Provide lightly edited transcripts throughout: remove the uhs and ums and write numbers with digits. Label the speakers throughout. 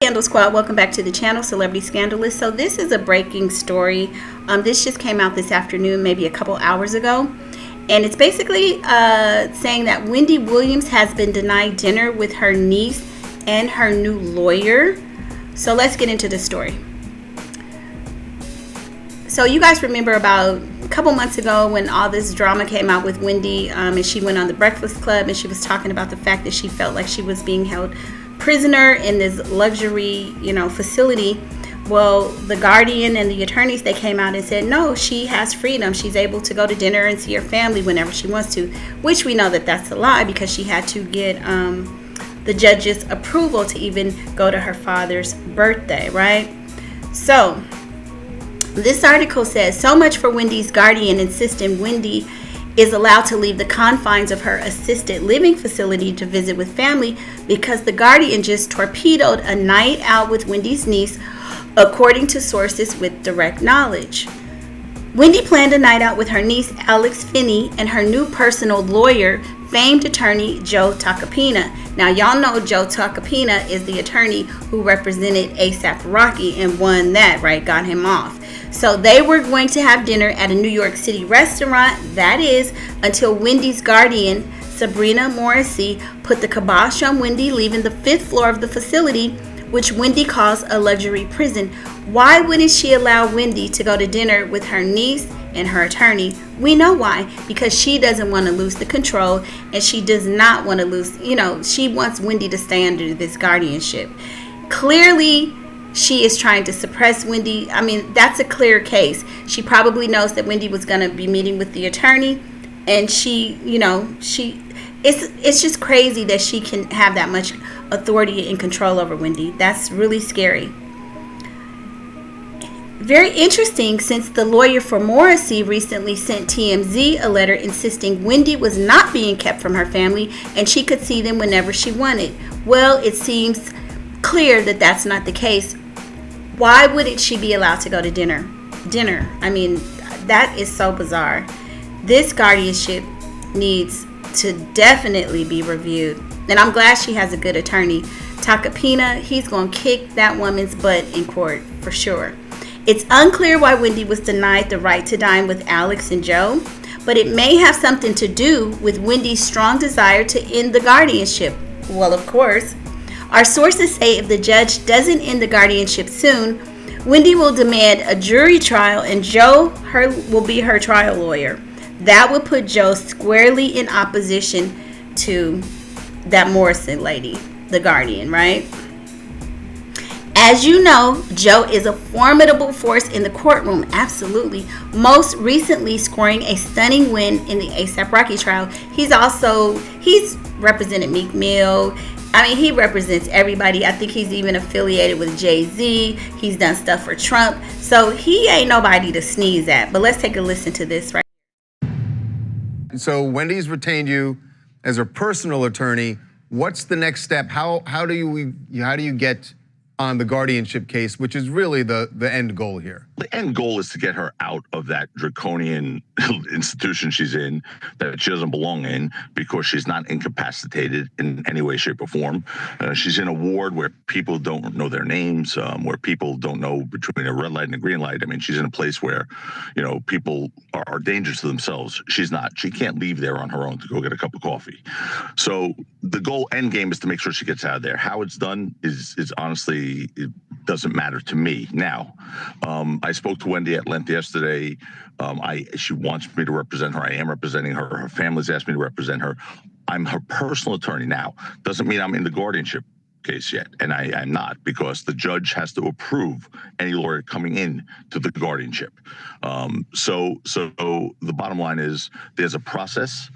Speaker 1: Scandal Squad, welcome back to the channel, Celebrity ScandaLust. So this is a breaking story. This just came out this afternoon, maybe a couple hours ago. And it's basically saying that Wendy Williams has been denied dinner with her niece and her new lawyer. So let's get into the story. So you guys remember about a couple months ago when all this drama came out with Wendy, and she went on the Breakfast Club and she was talking about the fact that she felt like she was being held prisoner in this luxury, facility. Well, the guardian and the attorneys, they came out and said, no, she has freedom. She's able to go to dinner and see her family whenever she wants to, which we know that that's a lie because she had to get the judge's approval to even go to her father's birthday, right? So this article says, so much for Wendy's guardian insisting Wendy is allowed to leave the confines of her assisted living facility to visit with family because the guardian just torpedoed a night out with Wendy's niece, according to sources with direct knowledge. Wendy planned a night out with her niece Alex Finney and her new personal lawyer, famed attorney Joe Tacopina. Now y'all know Joe Tacopina is the attorney who represented A$AP Rocky and won that, right? Got him off. So they were going to have dinner at a New York City restaurant, that is, until Wendy's guardian, Sabrina Morrissey, put the kibosh on Wendy leaving the 5th floor of the facility, which Wendy calls a luxury prison. Why wouldn't she allow Wendy to go to dinner with her niece and her attorney? We know why. Because she doesn't want to lose the control, and she does not want to lose, she wants Wendy to stay under this guardianship. Clearly, she is trying to suppress Wendy. I mean, that's a clear case. She probably knows that Wendy was going to be meeting with the attorney, and it's just crazy that she can have that much authority and control over Wendy. That's really scary. Very interesting, since the lawyer for Morrissey recently sent TMZ a letter insisting Wendy was not being kept from her family and she could see them whenever she wanted. Well, it seems clear that that's not the case. Why wouldn't she be allowed to go to dinner? I mean, that is so bizarre. This guardianship needs to definitely be reviewed. And I'm glad she has a good attorney. Tacopina, he's going to kick that woman's butt in court for sure. It's unclear why Wendy was denied the right to dine with Alex and Joe, but it may have something to do with Wendy's strong desire to end the guardianship. Well, of course. Our sources say if the judge doesn't end the guardianship soon, Wendy will demand a jury trial and Joe will be her trial lawyer. That would put Joe squarely in opposition to that Morrison lady, the guardian, right? As you know, Joe is a formidable force in the courtroom, absolutely. Most recently scoring a stunning win in the A$AP Rocky trial. He's represented Meek Mill. I mean, he represents everybody. I think he's even affiliated with Jay-Z. He's done stuff for Trump. So he ain't nobody to sneeze at. But let's take a listen to this right.
Speaker 2: So Wendy's retained you as her personal attorney. What's the next step? How do you get on the guardianship case, which is really the end goal here?
Speaker 3: The end goal is to get her out of that draconian institution she's in, that she doesn't belong in, because she's not incapacitated in any way, shape, or form. She's in a ward where people don't know their names, where people don't know between a red light and a green light. I mean, she's in a place where, people are dangerous to themselves. She's not. She can't leave there on her own to go get a cup of coffee. So the goal end game is to make sure she gets out of there. How it's done is honestly, it doesn't matter to me now. I spoke to Wendy at length yesterday. She wants me to represent her. I am representing her. Her family's asked me to represent her. I'm her personal attorney now. Doesn't mean I'm in the guardianship case yet, and I'm not, because the judge has to approve any lawyer coming in to the guardianship. So the bottom line is there's a process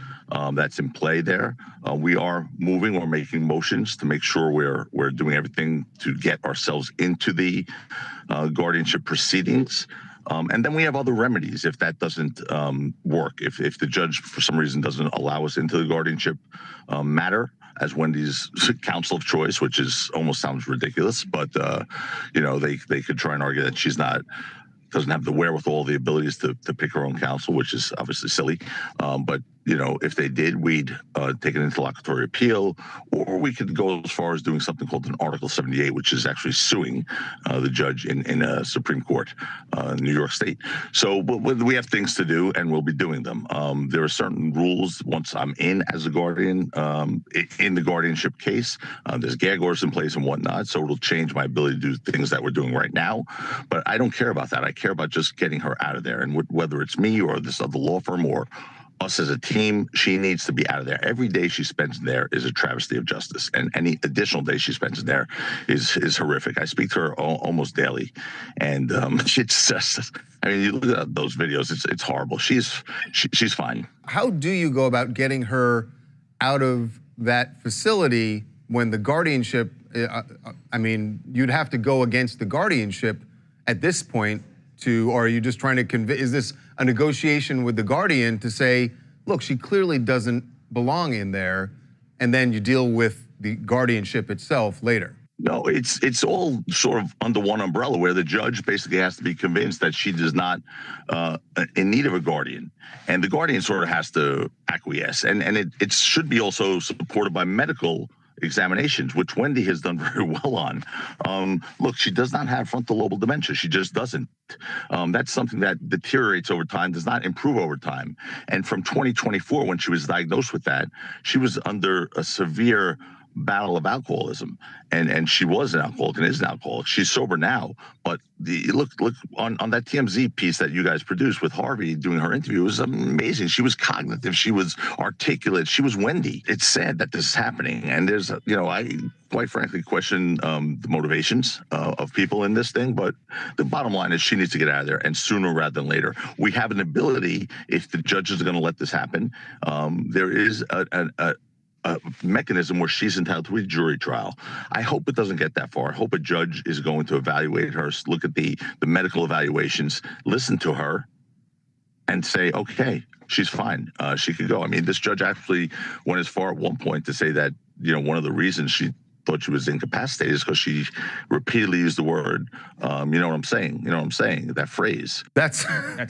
Speaker 3: that's in play there. We are moving. We're making motions to make sure we're doing everything to get ourselves into the guardianship proceedings. And then we have other remedies if that doesn't work. If the judge, for some reason, doesn't allow us into the guardianship matter as Wendy's counsel of choice, which is almost sounds ridiculous, but they could try and argue that she's doesn't have the wherewithal, the abilities to pick her own counsel, which is obviously silly. But if they did, we'd take an interlocutory appeal, or we could go as far as doing something called an Article 78, which is actually suing the judge in a Supreme Court in New York State. So but we have things to do, and we'll be doing them. There are certain rules once I'm in as a guardian in the guardianship case. There's gag orders in place and whatnot, so it'll change my ability to do things that we're doing right now. But I don't care about that. I care about just getting her out of there. And whether it's me or this other law firm or us as a team, she needs to be out of there. Every day she spends there is a travesty of justice, and any additional day she spends in there is horrific. I speak to her almost daily, and it's just, I mean, you look at those videos, it's horrible. She's fine.
Speaker 2: How do you go about getting her out of that facility when the guardianship, I mean, you'd have to go against the guardianship at this point or are you just trying to convince, is this a negotiation with the guardian to say, look, she clearly doesn't belong in there, and then you deal with the guardianship itself later?
Speaker 3: No, it's all sort of under one umbrella where the judge basically has to be convinced that she is not in need of a guardian. And the guardian sort of has to acquiesce. And it should be also supported by medical examinations, which Wendy has done very well on. Look, she does not have frontal lobal dementia. She just doesn't. That's something that deteriorates over time, does not improve over time. And from 2024, when she was diagnosed with that, she was under a severe battle of alcoholism, and she was an alcoholic and is an alcoholic. She's sober now, but look on that TMZ piece that you guys produced with Harvey doing her interview, it was amazing. She was cognitive, she was articulate, she was Wendy. It's sad that this is happening, and there's I quite frankly question the motivations of people in this thing, but the bottom line is she needs to get out of there, and sooner rather than later. We have an ability, if the judges are going to let this happen, there is a mechanism where she's entitled to a jury trial. I hope it doesn't get that far. I hope a judge is going to evaluate her, look at the medical evaluations, listen to her, and say, okay, she's fine. She could go. I mean, this judge actually went as far at one point to say that, one of the reasons she thought she was incapacitated is because she repeatedly used the word, you know what I'm saying? You know what I'm saying? That phrase.
Speaker 2: That's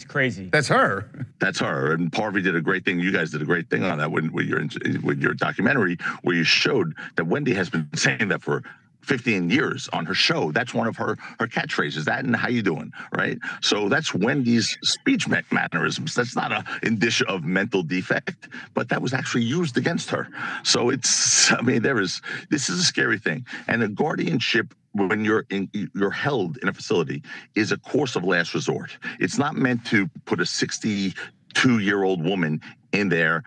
Speaker 4: crazy.
Speaker 2: That's her.
Speaker 3: That's her. And Harvey did a great thing. You guys did a great thing on that with your documentary, where you showed that Wendy has been saying that for 15 years on her show. That's one of her catchphrases, that and how you doing, right? So that's Wendy's speech mannerisms. That's not a indicia of mental defect, but that was actually used against her. So this is a scary thing. And a guardianship, when you're held in a facility, is a course of last resort. It's not meant to put a 62-year-old woman in there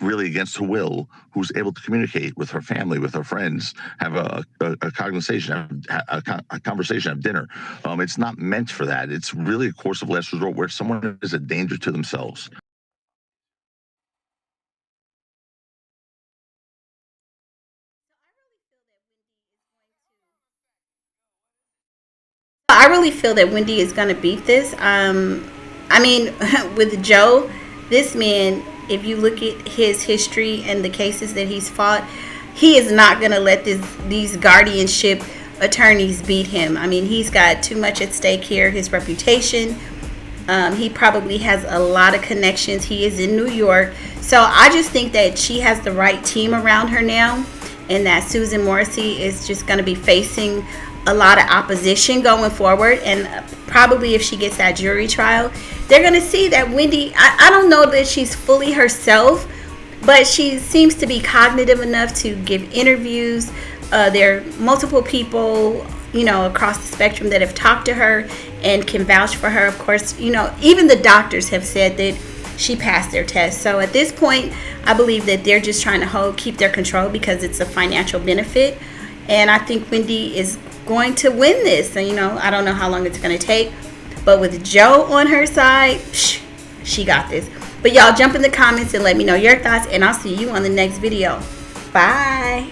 Speaker 3: really against her will, who's able to communicate with her family, with her friends, have a conversation, have dinner. It's not meant for that. It's really a course of last resort where someone is a danger to themselves.
Speaker 1: I really feel that Wendy is going to beat this. With Joe, this man, if you look at his history and the cases that he's fought, he is not going to let these guardianship attorneys beat him. I mean, he's got too much at stake here, his reputation. He probably has a lot of connections. He is in New York. So I just think that she has the right team around her now, and that Susan Morrissey is just going to be facing a lot of opposition going forward. And probably if she gets that jury trial, they're going to see that Wendy, I don't know that she's fully herself, but she seems to be cognitive enough to give interviews. There are multiple people, across the spectrum that have talked to her and can vouch for her. Of course, even the doctors have said that she passed their test. So at this point, I believe that they're just trying to keep their control because it's a financial benefit. And I think Wendy is going to win this. And, I don't know how long it's going to take. But with Joe on her side, she got this. But y'all jump in the comments and let me know your thoughts. And I'll see you on the next video. Bye.